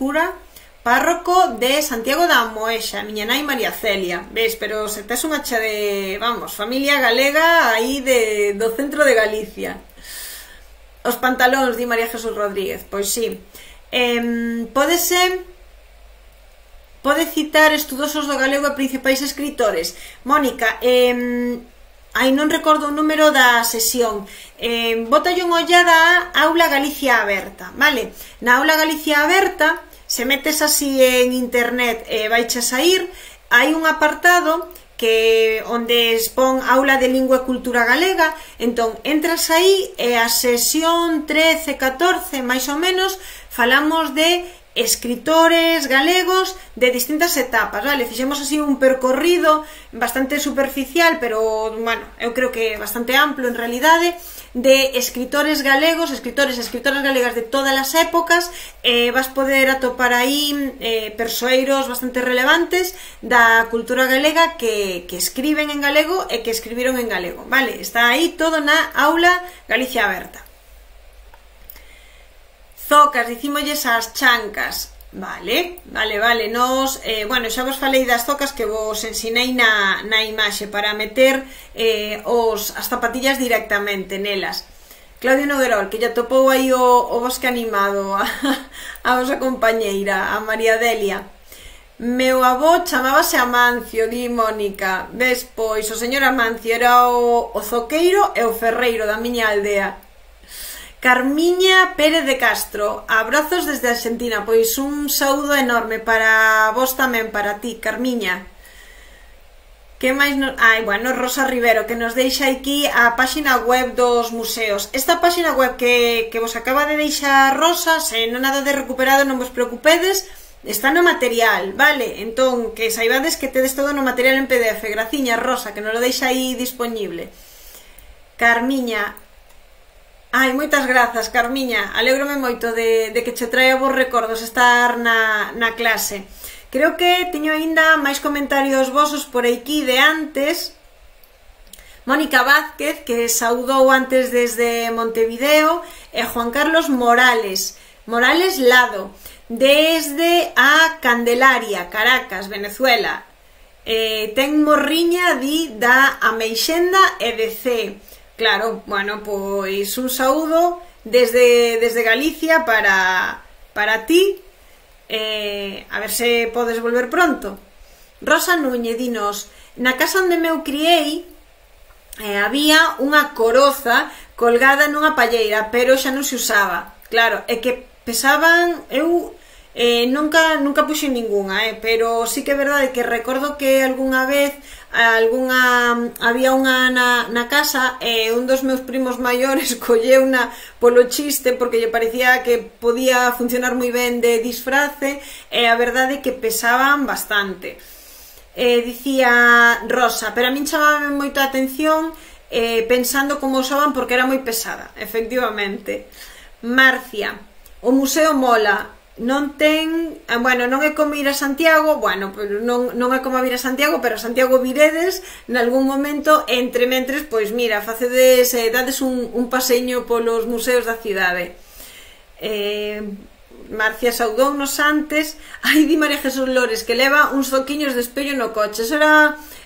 párroco de Santiago da Moexa, miña nai María Celia. Ves, pero se tes unha cha de, vamos, familia galega aí do centro de Galicia. Os pantalóns, di María Jesús Rodríguez, pois sí. Pode citar estudosos do galego e principais escritores. Mónica, aí non recordo o número da sesión. Botalle unha ollada a Aula Galicia Aberta, vale? Na Aula Galicia Aberta, se metes así en internet, vaiche a sair, hai un apartado onde expón Aula de Lingua e Cultura Galega. Entón, entras aí e a sesión 13-14, máis ou menos, falamos de escritores galegos de distintas etapas, vale? Fixemos así un percorrido bastante superficial, pero, bueno, eu creo que bastante amplo en realidade, de escritores galegos, escritores e escritoras galegas de todas as épocas. Vas poder atopar aí persoeiros bastante relevantes da cultura galega que escriben en galego e que escribiron en galego, vale? Está aí todo na Aula Galicia Aberta. Zocas, dicímolles as chancas, vale, nos, bueno, xa vos falei das zocas que vos ensinei na imaxe para meter as zapatillas directamente nelas. Claudio Noguerol, que ya topou aí o bosque animado a vosa compañeira, a María Delia. Meu avó chamábase Amancio, di Mónica. Ves, pois, o señor Amancio era o zoqueiro e o ferreiro da miña aldea. Carmiña Pérez de Castro, abrazos desde Argentina. Pois un saúdo enorme para vos tamén, para ti, Carmiña. Que máis nos... bueno, Rosa Rivero, que nos deixa aquí a páxina web dos museos. Esta páxina web que vos acaba de deixar Rosa, se non nada de recuperado, non vos preocupedes, está no material, vale? Entón, que saibades que tedes todo no material en PDF. Graciña, Rosa, que nos lo deixa aí disponible. Carmiña... moitas grazas, Carmiña, alégrome moito de que che traia vos recordos estar na clase. Creo que teño aínda máis comentarios vosos por aquí de antes. Mónica Vázquez, que saudou antes desde Montevideo, e Juan Carlos Morales Lado, desde a Candelaria, Caracas, Venezuela. Ten morriña, di, da Ameixenda e de C. Claro, bueno, pois un saúdo desde Galicia para ti. A ver se podes volver pronto. Rosa Núñez, dinos, na casa onde me criei había unha coroza colgada nunha palleira, pero xa non se usaba. Claro, é que pesaban... nunca puxen ningunha, pero sí que é verdade que recordo que algunha vez había unha na casa e un dos meus primos maiores colleu unha polo chiste porque lle parecía que podía funcionar moi ben de disfrace, e a verdade é que pesaban bastante. Dicía Rosa, pero a min chamaba moito a atención pensando como usaban porque era moi pesada, efectivamente. Marcia, o museo mola. non ten, bueno, non é como ir a Santiago, bueno, non é como vir a Santiago, pero a Santiago viredes nalgún momento, entre mentres, pois mira, facedes, dades un paseño polos museos da cidade. Marcia saudounos antes. Ai, di María Jesús Lores que leva uns zoquiños de espello no coche. Eso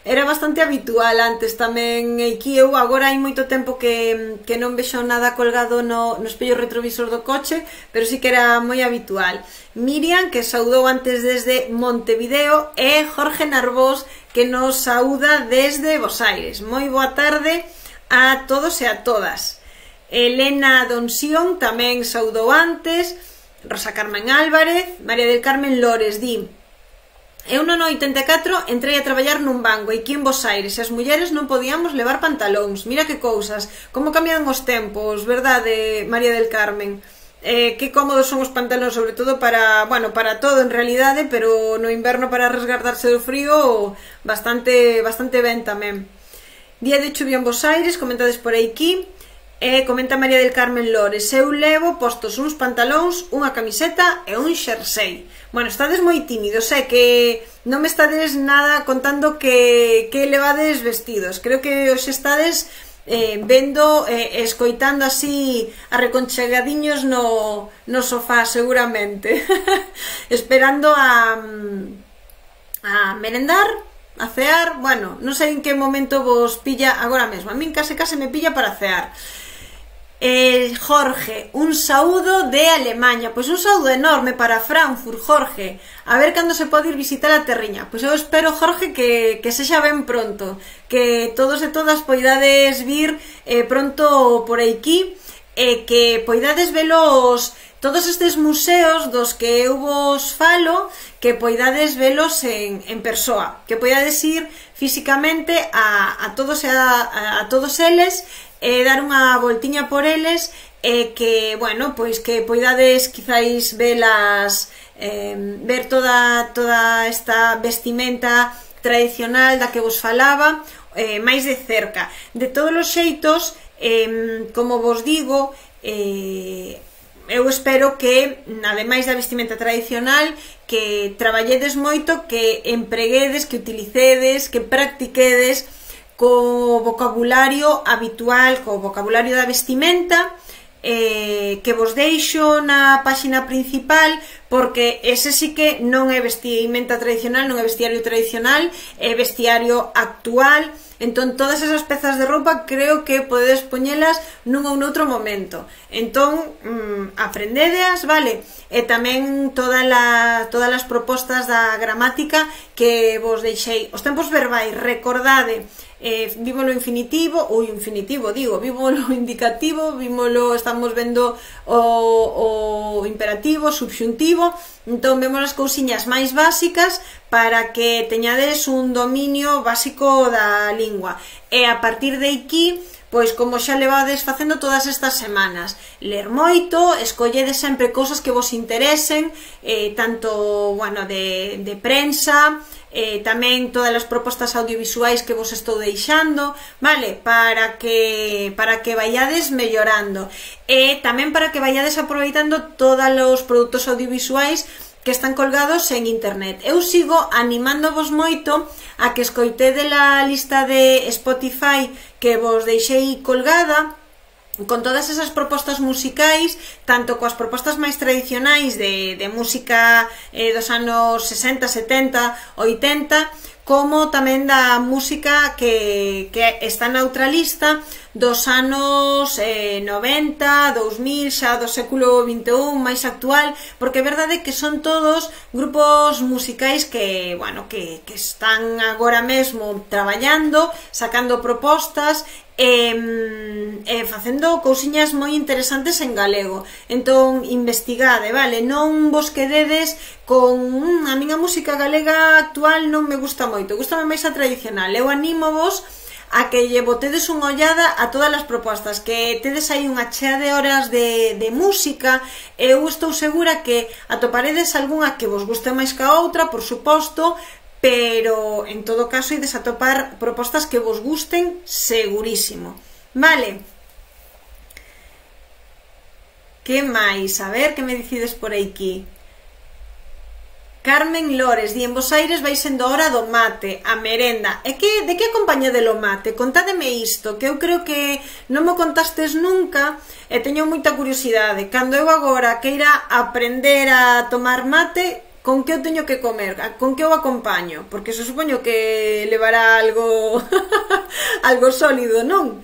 era bastante habitual antes tamén aquí. Eu agora hai moito tempo que non vexo nada colgado no espello retrovisor do coche, pero sí que era moi habitual. Miriam, que saudou antes desde Montevideo, e Jorge Narbós, que nos saúda desde Bos Aires. Moi boa tarde a todos e a todas. Elena Donsión tamén saudou antes. Rosa Carmen Álvarez. María del Carmen Lores di: eu no 84 entrei a traballar nun banco aquí en Bos Aires e as mulleres non podíamos levar pantalóns. Mira que cousas, como cambian os tempos, verdade, María del Carmen? Que cómodos son os pantalóns, sobre todo para, bueno, para todo en realidade, pero no inverno para resguardarse do frío bastante ben tamén. Día de chuvia en Bos Aires, comentades por aquí. Comenta María del Carmen Lores: eu levo postos uns pantalóns, unha camiseta e un xersei. Bueno, estades moi tímidos, que non me estades nada contando que levades vestidos. Creo que os estades vendo, escoitando así arreconchegadiños no sofá, seguramente. Esperando a merendar, a cear. Bueno, non sei en que momento vos pilla agora mesmo. A min case me pilla para cear. Jorge, un saúdo de Alemanha. Pois un saúdo enorme para Frankfurt, Jorge. A ver cando se pode ir visitar a terriña. Pois eu espero, Jorge, que sexa ben pronto, que todos e todas poidades vir pronto por aquí, e que poidades velos todos estes museos dos que eu vos falo, que poidades velos en persoa, que poidades ir físicamente a todos eles, dar unha voltiña por eles, e que, bueno, pois que poidades quizáis velas, ver toda esta vestimenta tradicional da que vos falaba, máis de cerca. De todos os xeitos, como vos digo, eu espero que, ademais da vestimenta tradicional, que traballedes moito, que empreguedes, que utilicedes, que practiquedes co vocabulario habitual, co vocabulario da vestimenta, que vos deixo na páxina principal, porque ese sí que non é vestimenta tradicional, non é vestiario tradicional, é vestiario actual. Entón, todas esas pezas de roupa creo que podedes poñelas nun ou noutro momento. Entón, aprendedeas, vale? E tamén todas as propostas da gramática que vos deixei. Os tempos verbais, recordade, vímolo infinitivo, ou infinitivo, digo, vímolo indicativo, estamos vendo o imperativo, subxuntivo. Entón, vemos as cousiñas máis básicas para que teñades un dominio básico da lingua. E a partir de aquí, pois como xa levades facendo todas estas semanas, ler moito, escolledes sempre cousas que vos interesen, tanto, bueno, de prensa, tamén todas as propostas audiovisuais que vos estou deixando, vale? Para que vayades mellorando, e tamén para que vayades aproveitando todos os produtos audiovisuais que están colgados en internet. Eu sigo animándovos moito a que escoitede a lista de Spotify que vos deixei colgada, con todas esas propostas musicais, tanto coas propostas máis tradicionais de música dos anos 60, 70, 80, como tamén da música que está na outra lista dos anos 90, 2000, xa do século XXI, máis actual, porque é verdade que son todos grupos musicais que, bueno, que están agora mesmo traballando, sacando propostas, facendo cousiñas moi interesantes en galego. Entón, investigade, vale? Non vos quededes con a miña música galega actual non me gusta moito, gustame máis a tradicional. Eu anímovos a que lle botedes unha ollada a todas as propostas, que tedes aí unha chea de horas de música. Eu estou segura que atoparedes algunha que vos guste máis que a outra, por suposto, pero en todo caso ides a topar propostas que vos gusten segurísimo, vale? Que máis? A ver, que me dicides por aquí? Carmen Lores, di en Bos Aires vai sendo hora do mate, a merenda. E de que acompaña de lo mate? Contádeme isto, que eu creo que non me contastes nunca e teño moita curiosidade. Cando eu agora queira aprender a tomar mate, con que eu teño que comer? Con que eu acompaño? Porque se supoño que levará algo algo sólido, non?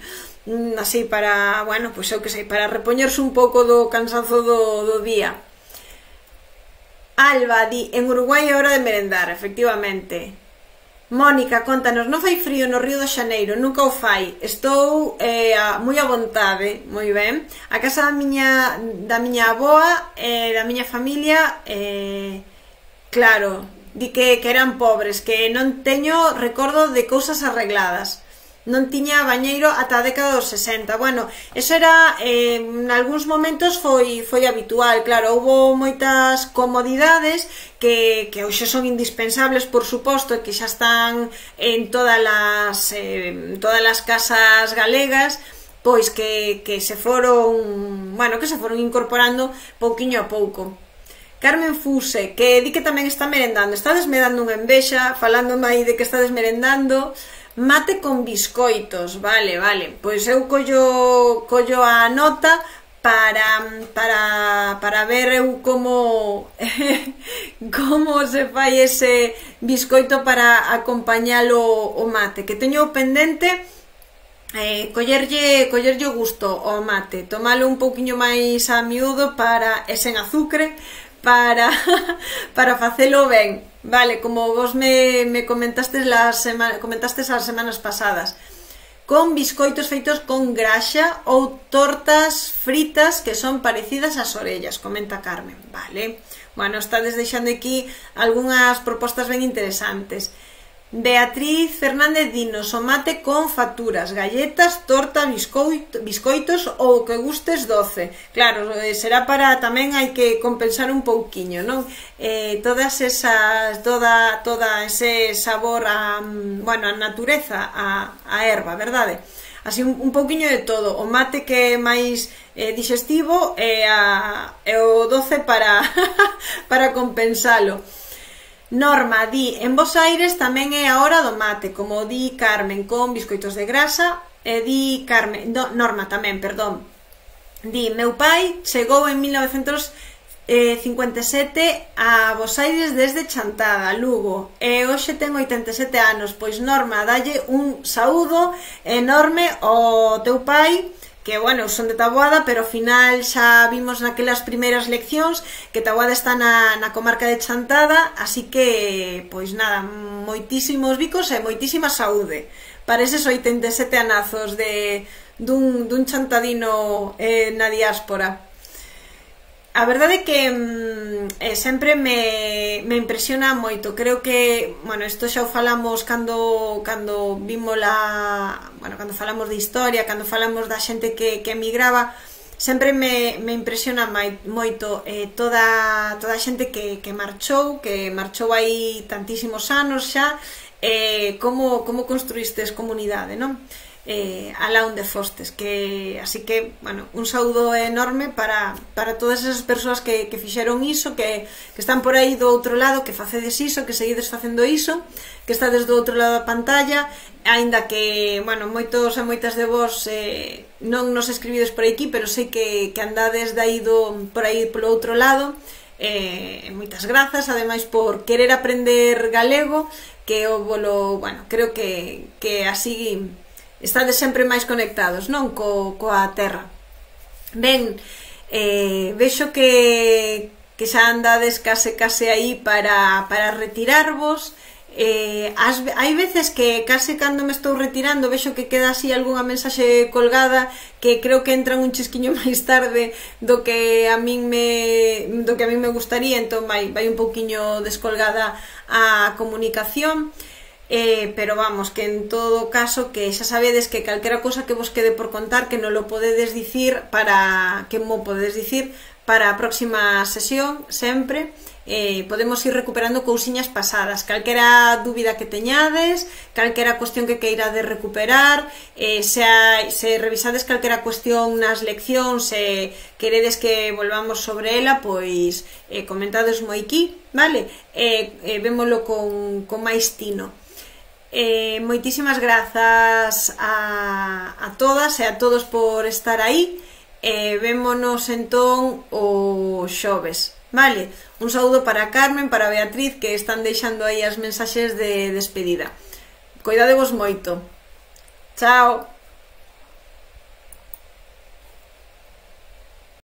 Así para, bueno, pois eu que sei, para repoñerse un pouco do cansazo do día. Alba, di, en Uruguai é hora de merendar, efectivamente. Mónica, contanos, non fai frío no Río de Xaneiro? Nunca o fai. Estou moi a vontade, moi ben. A casa da miña avoa e da miña familia, claro, di que eran pobres, que non teño recordo de cousas arregladas. Non tiña bañeiro ata a década dos 60. Bueno, eso era, en algúns momentos foi habitual, claro, houbo moitas comodidades que hoxe son indispensables, por suposto, e que xa están en todas as casas galegas, pois que se foron, bueno, que se foron incorporando pouquiño a pouco. Carmen Fuse, que di que tamén está merendando. Estades me dando unha envexa, falándome aí de que estades merendando. Mate con biscoitos, vale, pois eu collo a nota para ver eu como se fai ese biscoito para acompañalo o mate, que teño pendente collerlle o gusto ao mate, tomalo un pouquiño máis a miúdo e sen azucre, para facelo ben. Vale, como vos me comentastes as semanas pasadas, con biscoitos feitos con graxa ou tortas fritas que son parecidas ás orellas, comenta Carmen. Vale, bueno, estades deixando aquí algunhas propostas ben interesantes. Beatriz Fernández dinos, o mate con facturas, galletas, torta, biscoitos ou o que gustes doce. Claro, será para, tamén hai que compensar un pouquiño, non? Todo ese sabor a natureza, a erva, verdade? Así un pouquiño de todo, o mate que é máis digestivo e o doce para compensalo. Norma, di, en Bos Aires tamén é a hora do mate, como di Carmen, con biscoitos de grasa, e di Carmen, Norma tamén, perdón, di, meu pai chegou en 1957 a Bos Aires desde Chantada, Lugo, e hoxe ten 87 anos, pois Norma, dalle un saúdo enorme ao teu pai, que, bueno, son de Taboada, pero ao final xa vimos naquelas primeiras leccións que Taboada está na comarca de Chantada, así que, pois nada, moitísimos bicos e moitísima saúde para eses 87 anazos dun chantadino na diáspora. A verdade é que sempre me impresiona moito. Creo que, bueno, isto xa o falamos cando vimos cando falamos de historia, cando falamos da xente que emigraba, sempre me impresiona moito toda a xente que marchou aí tantísimos anos xa, como construístes comunidade, non? Alá onde fostes, así que, bueno, un saúdo enorme para todas esas persoas que fixeron iso, que están por aí do outro lado, que facedes iso, que seguides facendo iso, que estades do outro lado da pantalla, aínda que, bueno, moitos e moitas de vos non nos escribides por aquí, pero sei que andades por aí polo outro lado. Moitas grazas, ademais, por querer aprender galego, que bueno, creo que así estades sempre máis conectados, non? Coa terra. Ben, vexo que xa andades case aí para retirarvos. Hai veces que case cando me estou retirando vexo que queda así algunha mensaxe colgada que creo que entran un chisquiño máis tarde do que a min me gustaría, entón vai un pouquiño descolgada a comunicación. Pero vamos, que en todo caso que xa sabedes que calquera cosa que vos quede por contar que non lo podedes dicir para a próxima sesión sempre, podemos ir recuperando cousiñas pasadas, calquera dúbida que teñades, calquera cuestión que queirades recuperar, se revisades calquera cuestión nas leccións, se queredes que volvamos sobre ela, pois comentadesmo aquí, vale? Vémolo con máis tino. Moitísimas grazas a todas e a todos por estar aí. Vémonos entón o xoves, vale? Un saúdo para Carmen, para Beatriz, que están deixando aí as mensaxes de despedida. Coidadevos moito. Chao.